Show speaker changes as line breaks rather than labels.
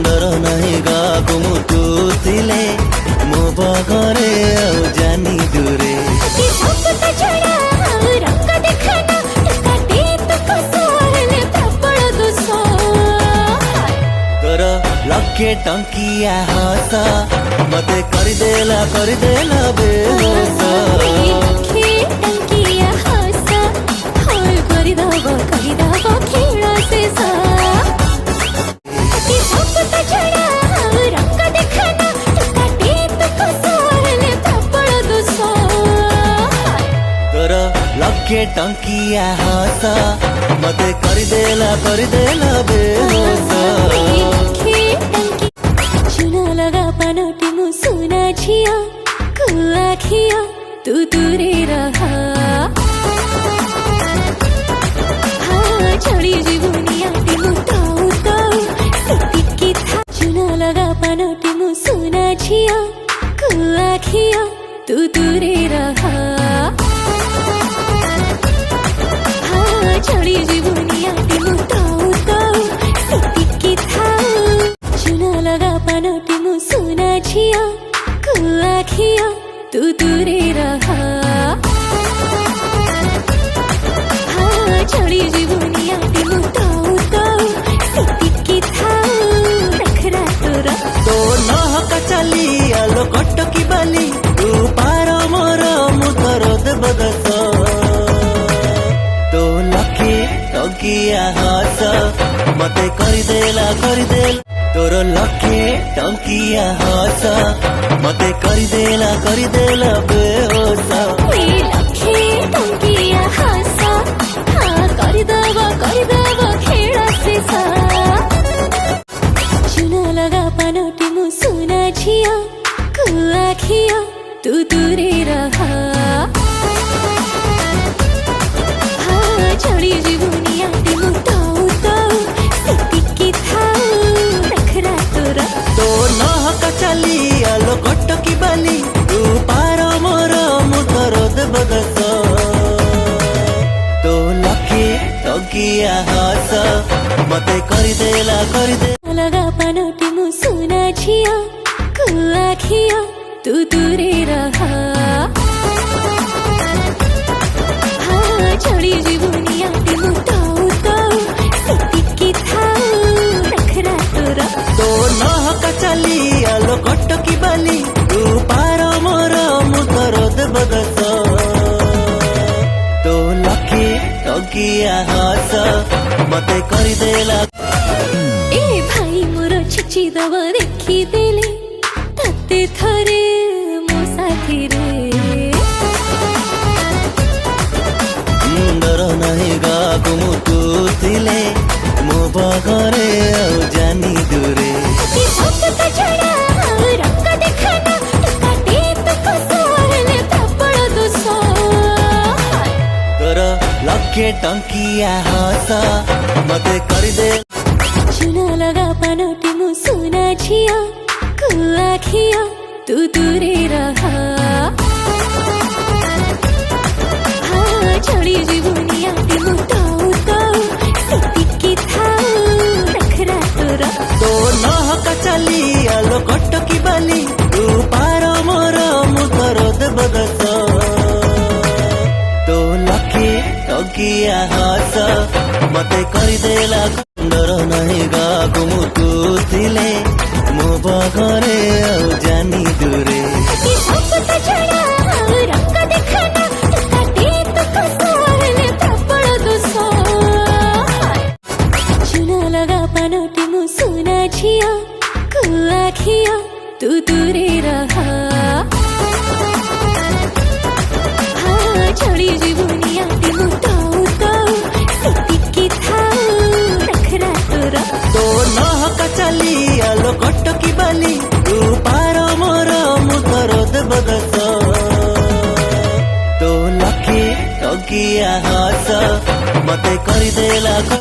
डर नहीं गाको मुतुथिले मो बगरे आउ जानी दूरे तोर लक्षे टंकिया हस मते करदेला बेहोस लक्षे टंकिया हस मते करदेला बेहोस
चुना लगा पानोटी मु सुना झिया कुआखिया तू दूरे रहा हाँ चढ़ी जीवनिया मु ताऊ सिटिकी था चुना लगा पानोटी मु सुना झिया कुआखिया तू दूरे रहा चढ़ी जीवनिया मु ताऊ सिटिकी था चुना लगा पानोटी मु सुना झिया कुआखिया तू दूरे रहा हाँ चढ़ी जीवनिया मु ताऊ सिटिकी था रखरा तोरा
तो नहका चली आलो कटकी बाली तू पार मोर मुतर देवदस तो लक्षे टंकिया हस मते करदेला तोर लक्षे टंकिया हस मते करदेला बेहोस
लक्षे टंकिया हस हाँ करदब खेल शेष चुना लगा पानोटी मु सुना झिया कुआखिया तू दूरे रहा हाँ चढ़ी जीवनिया मु ताऊ सिटिकी था रखरा तोरा
तो नहका चली आलो कटकी बाली तू पार मोर मुतर देवदस तो लक्षे टंकिया हस मते करदेला
लगा पानोटी मु सुना झिया कुआखिया तू दूरे रहा हाँ चढ़ी जीवनिया मु ताऊ सिटिकी था रखरा तोरा
तो नहका चली आलो कटकी बाली तू पार मोर मुतर देवदस तो लक्षे टंकिया हस मते करदेला
ए भाई मोर छिची दब देखी देले तते थरे मो साथी रे
डर नहीं गाको मुतुथिले मो बगरे आउ जानी दूरे तोर लक्षे टंकिया हस मते करदे
चुना लगा पानोटी मु सुना झिया कुआखिया तू दूरे रहा हाँ चढ़ी जीवनिया मु ताऊ सिटिकी था रखरा तोरा
तो नहका चली आलो कटकी बाली तू पार मोर मुतर देवदस तो लक्षे टंकिया हस मते करदेला डर नहीं गाको मुतुथिले मो बगरे आउ जानी दूरे
चुना लगा पानोटी मु सुना झिया कुआखिया तू दूरे रहा हाँ चढ़ी जीवनिया मु ताऊ सिटिकी था रखरा तोरा
तो नहका चली आलो कटकी बाली तू पार मोर मुतर देवदस तो लक्षे टंकिया हस मते करदेला